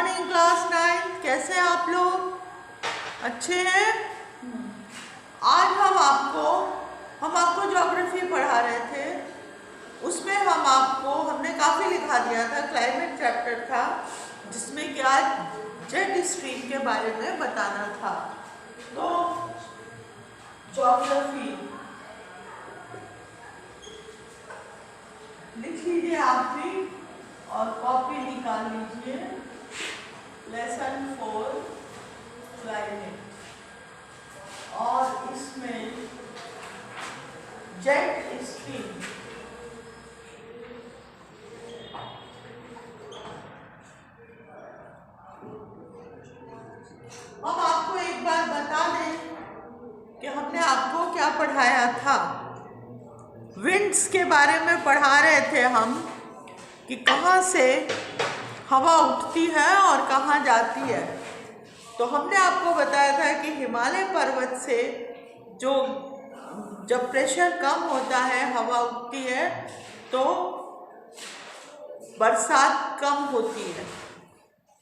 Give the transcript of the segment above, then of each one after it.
Morning class 9। कैसे हैं आप लोग? अच्छे हैं? आज हम आपको ज्योग्राफी पढ़ा रहे थे। उसमें हमने काफ़ी लिखा दिया था। क्लाइमेट चैप्टर था जिसमें कि आज जेट स्ट्रीम के बारे में बताना था। तो ज्योग्राफी लिख लीजिए आप भी और कॉपी निकाल लीजिए। लेसन 4 क्लाइमेट, और इसमें जेट स्ट्रीम हम आपको एक बार बता दें कि हमने आपको क्या पढ़ाया था। विंड्स के बारे में पढ़ा रहे थे हम कि कहाँ से हवा उठती है और कहाँ जाती है। तो हमने आपको बताया था कि हिमालय पर्वत से जब प्रेशर कम होता है, हवा उठती है तो बरसात कम होती है,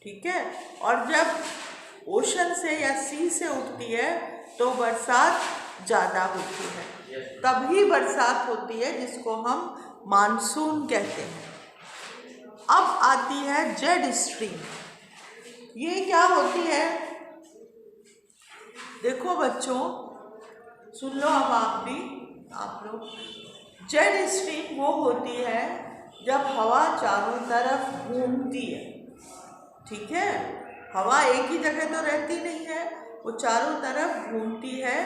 ठीक है। और जब ओशन से या सी से उठती है तो बरसात ज़्यादा होती है, तभी बरसात होती है, जिसको हम मानसून कहते हैं। अब आती है जेट स्ट्रीम। ये क्या होती है? देखो बच्चों, सुन लो अब आप लोग। जेट स्ट्रीम वो होती है जब हवा चारों तरफ घूमती है, ठीक है। हवा एक ही जगह तो रहती नहीं है, वो चारों तरफ घूमती है,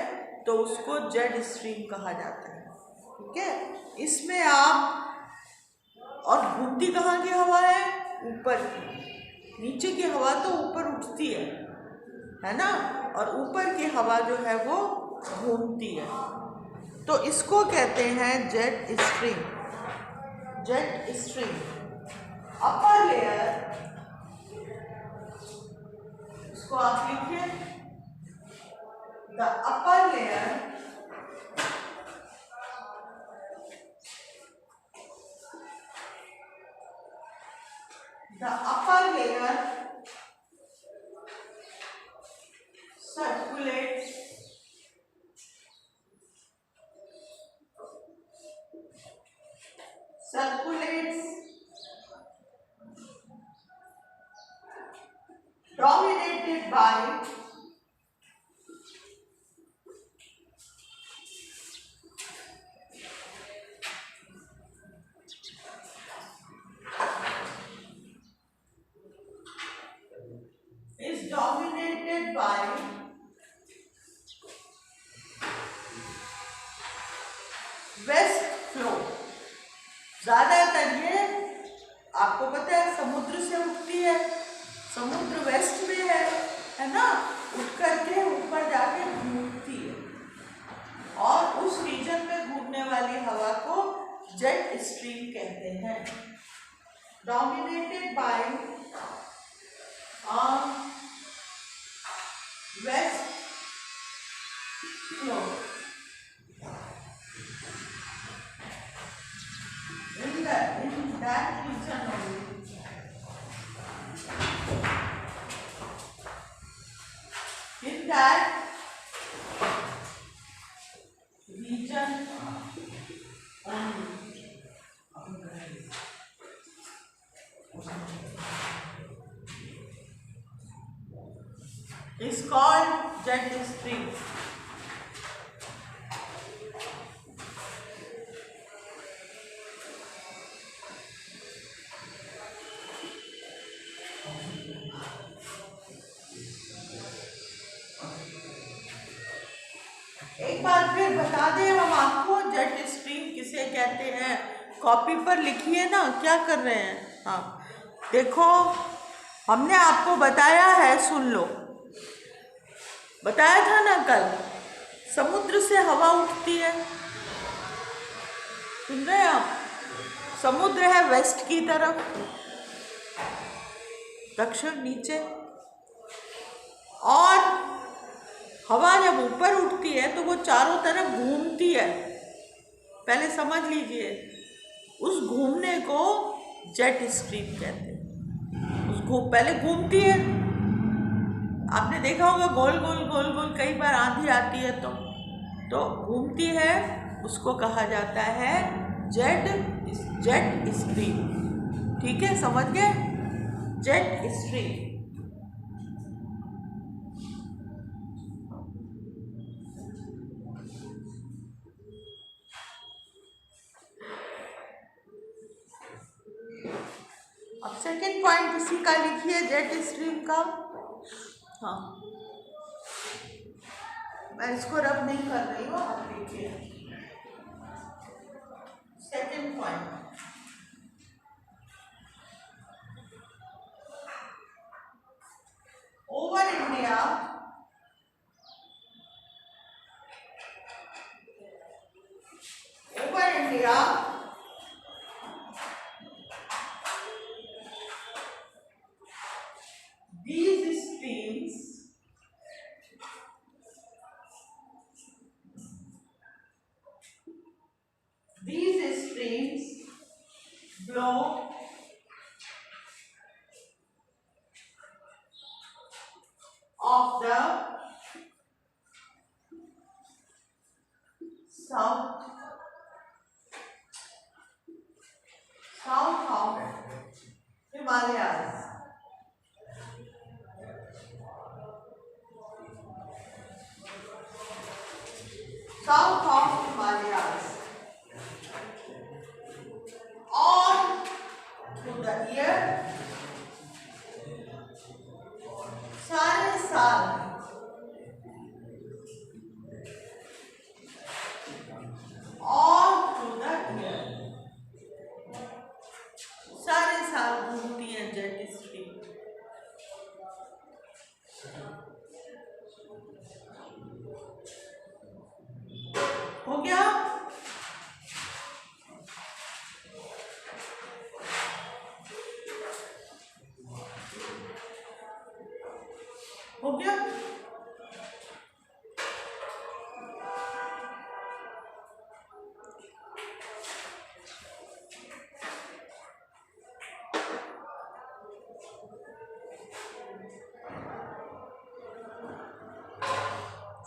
तो उसको जेट स्ट्रीम कहा जाता है, ठीक है। इसमें और घूमती कहाँ की हवा है? ऊपर की। नीचे की हवा तो ऊपर उठती है ना, और ऊपर की हवा जो है वो घूमती है, तो इसको कहते हैं jet stream. Jet stream upper layer, इसको आप लिखिए, the upper layer circulates dominated by west flow. ज़्यादातर ये आपको पता है समुद्र से उठती है, समुद्र वेस्ट में है ना, उठ करके ऊपर जाके घूमती है, और उस रीजन में घूमने वाली हवा को जेट स्ट्रीम कहते हैं। Dominated by west flow in that region only. In that region only. Is called jet stream. एक बार फिर बता दें हम आपको जेट स्ट्रीम किसे कहते हैं। कॉपी पर लिखिए ना, क्या कर रहे हैं। हाँ देखो, हमने आपको बताया है, सुन लो, बताया था ना कल, समुद्र से हवा उठती है, सुन रहे हैं आप। समुद्र है वेस्ट की तरफ, दक्षिण नीचे, और हवा जब ऊपर उठती है तो वो चारों तरफ घूमती है। पहले समझ लीजिए, उस घूमने को जेट स्ट्रीम कहते हैं। उस पहले घूमती है, आपने देखा होगा गोल गोल गोल गोल, कई बार आंधी आती है तो घूमती है, उसको कहा जाता है जेट स्ट्रीम। ठीक है, समझ गए? Jet stream. अब सेकंड पॉइंट इसी का लिखिए, जेट स्ट्रीम का। हाँ, मैं इसको रब नहीं कर रही हूँ, आप लिखिए second point. Over India these streams blow of the south of Himalayas. South of Himalayas on to the year, सारे साल on to the year, सारे साल घूमती है जेट स्ट्रीम। हो गया? हो गया?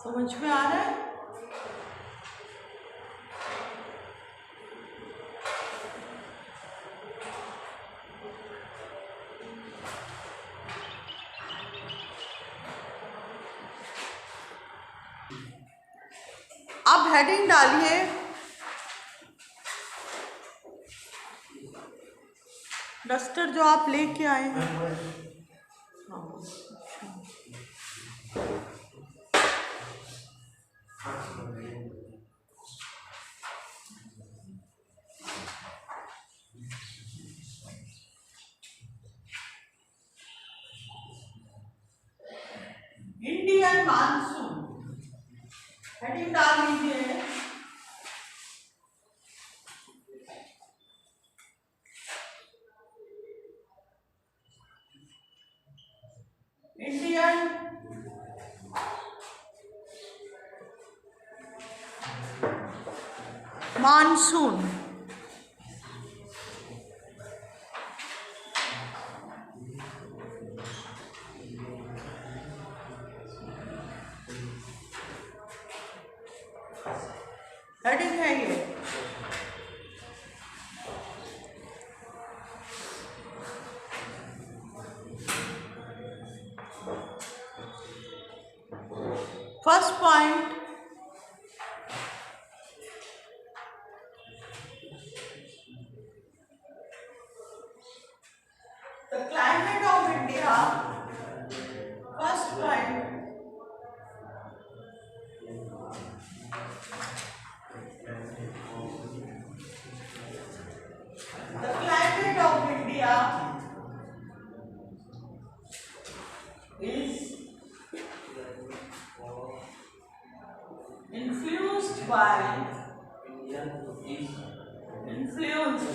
समझ में आ रहा है? अब हेडिंग डालिए, डस्टर जो आप लेके आए हैं। हाँ, इंडियन मानसून हेडिंग डाल लीजिए। इंडियन मानसून हेडिंग है ये। First point, the climate of India. First point, the climate of India is influenced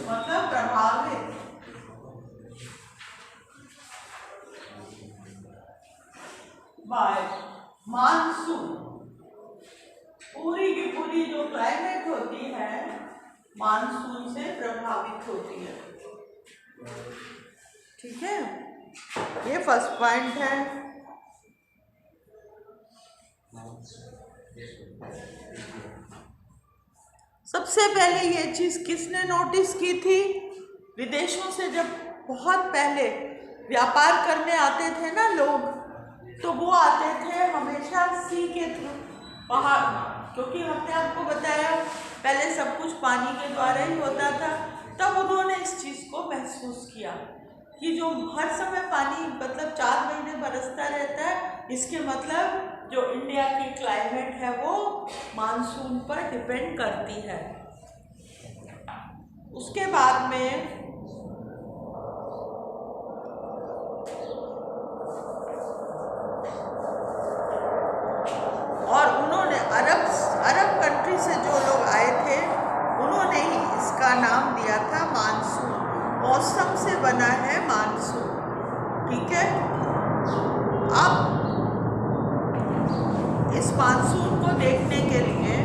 मतलब प्रभावित by मानसून। पूरी की पूरी जो क्लाइमेट होती है मानसून से प्रभावित होती है। ठीक है? ये फर्स्ट पॉइंट है। सबसे पहले ये चीज़ किसने नोटिस की थी? विदेशों से जब बहुत पहले व्यापार करने आते थे ना लोग, तो वो आते थे हमेशा सी के थ्रू, पहाड़, क्योंकि हमने आपको बताया पहले सब कुछ पानी के द्वारा ही होता था। तब उन्होंने इस चीज़ को महसूस किया कि जो हर समय पानी मतलब 4 महीने बरसता रहता है, इसके मतलब जो इंडिया की क्लाइमेट है वो मानसून पर डिपेंड करती है। उसके बाद में और उन्होंने अरब कंट्री से जो लोग आए थे, उन्होंने ही इसका नाम दिया था मानसून। मौसम से बना है मानसून, ठीक है। अब इस मानसून को देखने के लिए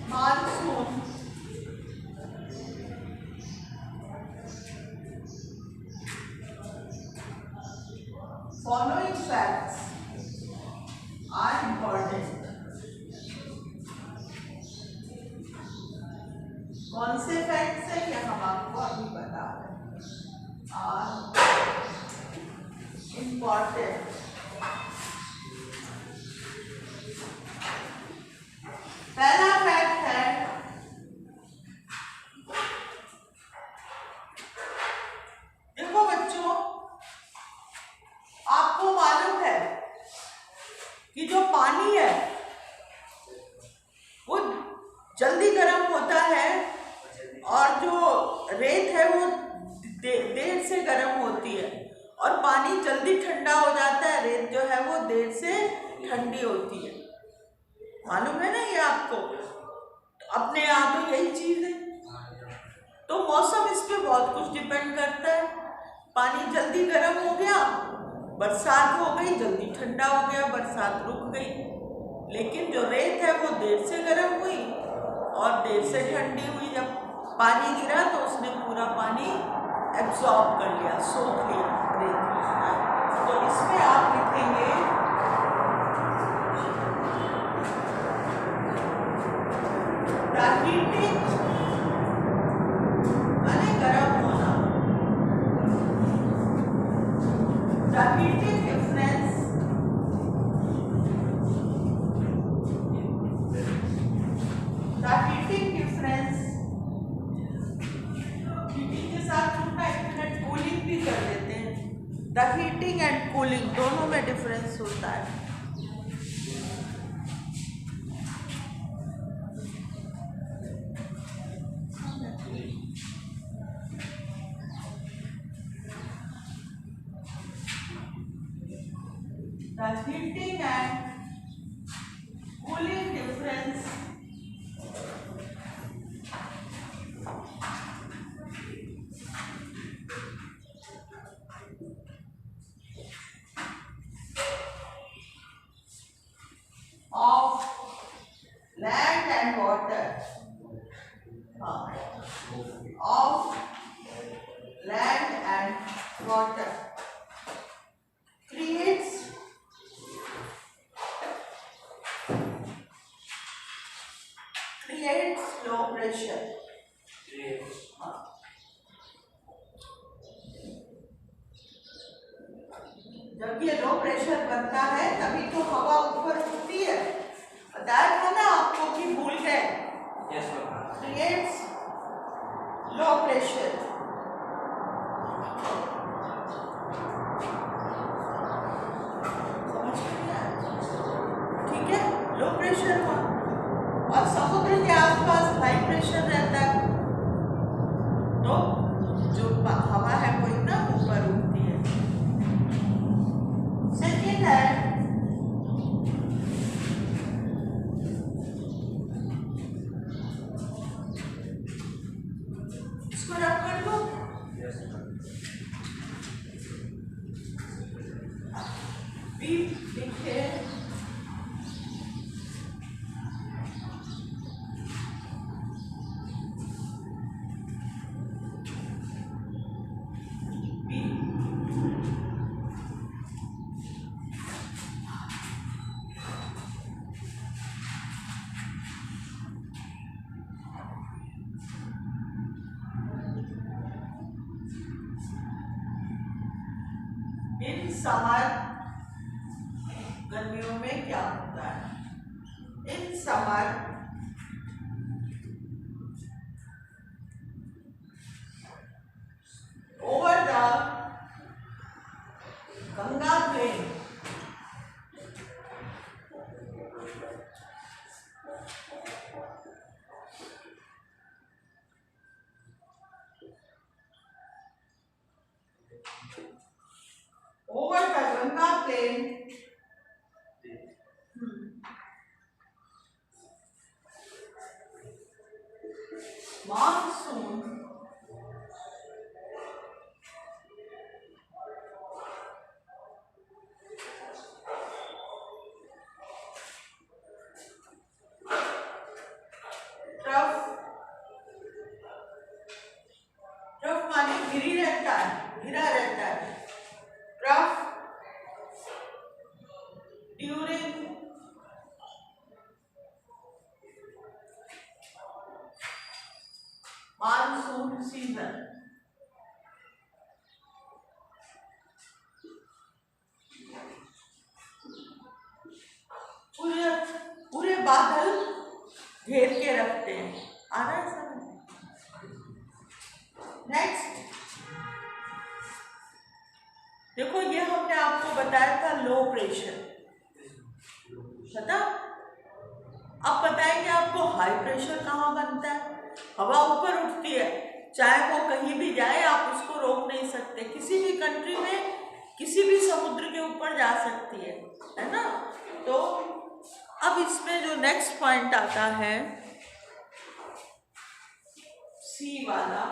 monsoon following facts are important। कौन से फैक्ट्स है ये हम आपको अभी बता रहे हैं। Are important. पहला फैक्ट है, देखो बच्चों, आपको मालूम है कि जो पानी है वो जल्दी गर्म होता है और जो रेत है वो देर से गर्म होती है, और पानी जल्दी ठंडा हो जाता है, रेत जो है वो देर से ठंडी होती है। मालूम है ना ये आपको? तो अपने यहाँ तो यही चीज है। तो मौसम इस पे बहुत कुछ डिपेंड करता है। पानी जल्दी गर्म हो गया, बरसात हो गई, जल्दी ठंडा हो गया, बरसात रुक गई। लेकिन जो रेत है वो देर से गर्म हुई और देर से ठंडी हुई। जब पानी गिरा तो उसने पूरा पानी एब्जॉर्ब कर लिया, सोख लिया रेत। तो इसमें आप लिखेंगे हीटिंग माने गर्म होना। द हीटिंग डिफरेंस हीटिंग के साथ छोटा एक मिनट कूलिंग भी कर देते हैं। द हीटिंग एंड कूलिंग दोनों में डिफरेंस होता है। The heating and cooling difference of land and water, of land and water creates low pressure। जब ये लो प्रेशर बनता है तभी तो हवा ऊपर उठती है। बताया था ना आपको कि भूल गए। Creates low pressure. ठीक है, लो प्रेशर हुआ और समुद्र के आसपास हाई प्रेशर रहता है, तो जो हवा है वो इतना ऊपर उठती है। सेकेंड है इसको रख कर बी लिखे, इन समर, गर्मियों में क्या होता है? In summer over the Ganga plain, over the Ganga plain, monsoon trough माने गिरी रहता है, गिरा रहता है। ट्रफ ड्यूरिंग मानसून सीजन, पूरे पूरे बादल घेर के रखते हैं। आ रहा है समझ? नेक्स्ट देखो, ये हमने आपको बताया था लो प्रेशर, पता? अब बताएंगे आपको हाई प्रेशर कहाँ बनता है। हवा ऊपर उठती है, चाहे वो कहीं भी जाए, आप उसको रोक नहीं सकते। किसी भी कंट्री में किसी भी समुद्र के ऊपर जा सकती है ना? तो अब इसमें जो नेक्स्ट पॉइंट आता है सी वाला,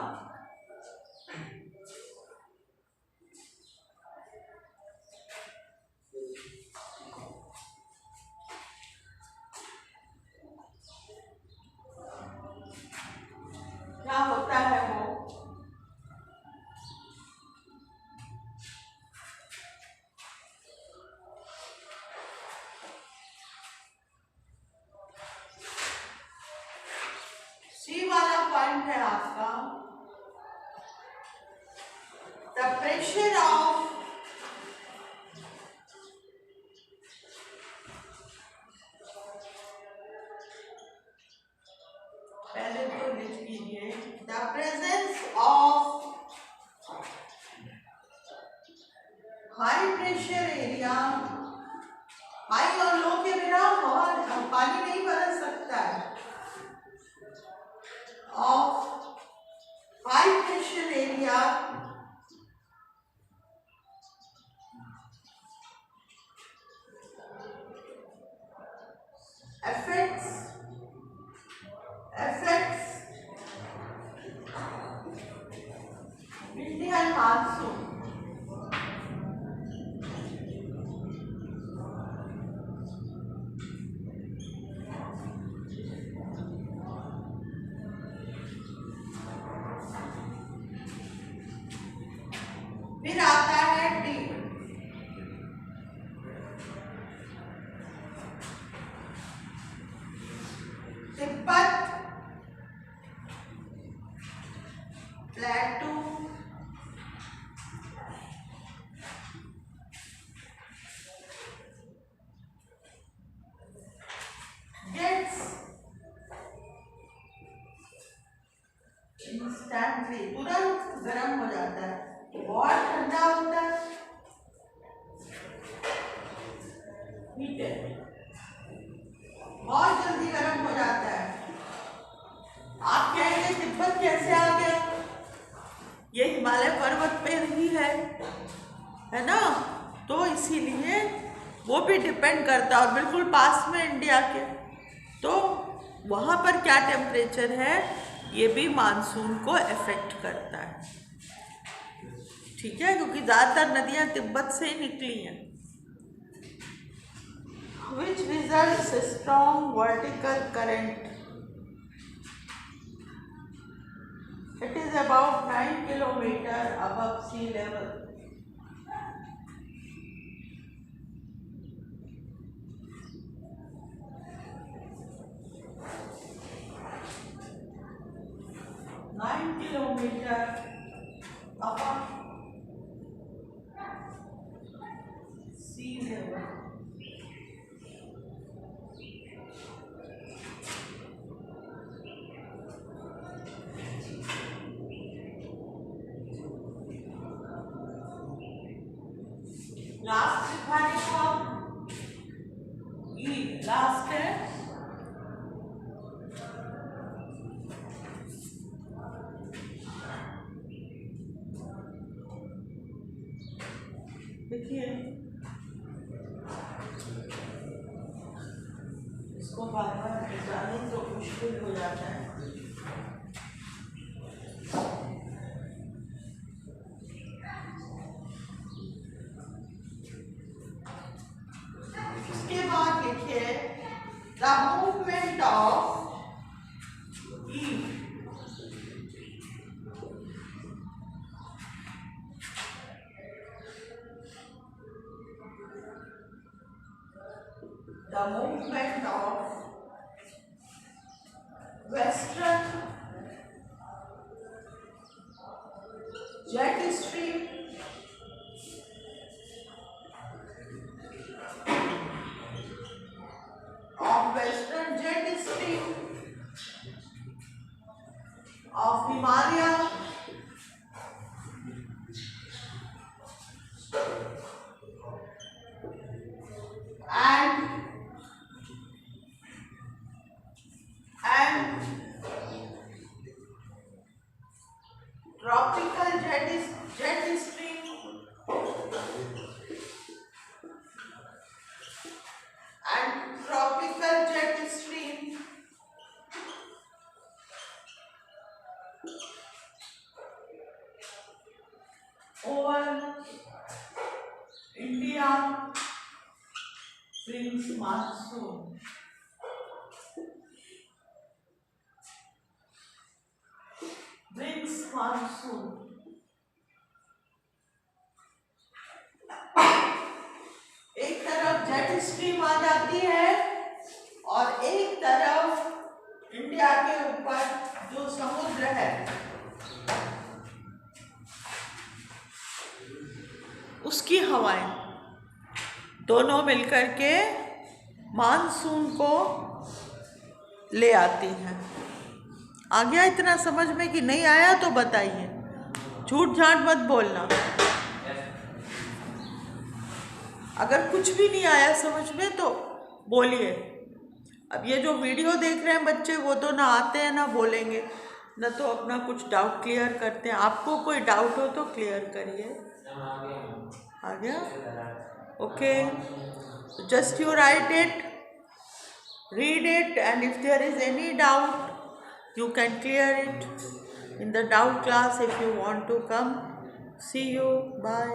क्या होता है वो? सी वाला पॉइंट है आपका द प्रेशर ऑफ पहले तो लिख लीजिए the presence of high pressure area. High और लो के बिना हवा पानी नहीं बरस सकता है। Of high pressure area affects Indian monsoon। फिर आता है डी, तिब्बत, प्लेटू, इंस्टेंटली तुरंत गर्म हो जाता है, बहुत ठंडा होता है, हीटेड, बहुत जल्दी गर्म हो जाता है। आप कहेंगे तिब्बत कैसे आ गया? ये हिमालय पर्वत पे ही है ना? तो इसीलिए वो भी डिपेंड करता है, और बिल्कुल पास में इंडिया के, तो वहाँ पर क्या टेम्परेचर है ये भी मानसून को अफेक्ट करता है। ठीक है, क्योंकि ज़्यादातर नदियाँ तिब्बत से ही निकली हैं। which results a strong vertical current. It is about 9 kilometers above sea level. Above sea level. Last लिखवाने को ई लास्ट है देखिए इसको बार बार जाने तो मुश्किल हो जाता है। इसके बाद लिखिए the movement of E the movement of western jet stream of Himalaya and tropical jet stream over India brings monsoon. एक तरफ जेट स्ट्रीम आ जाती है और एक तरफ इंडिया के ऊपर जो समुद्र है उसकी हवाएं दोनों मिलकर के मानसून को ले आती हैं। आ गया इतना समझ में कि नहीं आया तो बताइए, झूठ झाट मत बोलना। अगर कुछ भी नहीं आया समझ में तो बोलिए। अब ये जो वीडियो देख रहे हैं बच्चे वो तो ना आते हैं ना बोलेंगे ना तो अपना कुछ डाउट क्लियर करते हैं। आपको कोई डाउट हो तो क्लियर करिए। आ गया? Okay, just you right it, read it, and if there is any doubt you can clear it in the doubt class if you want to come. See you, bye.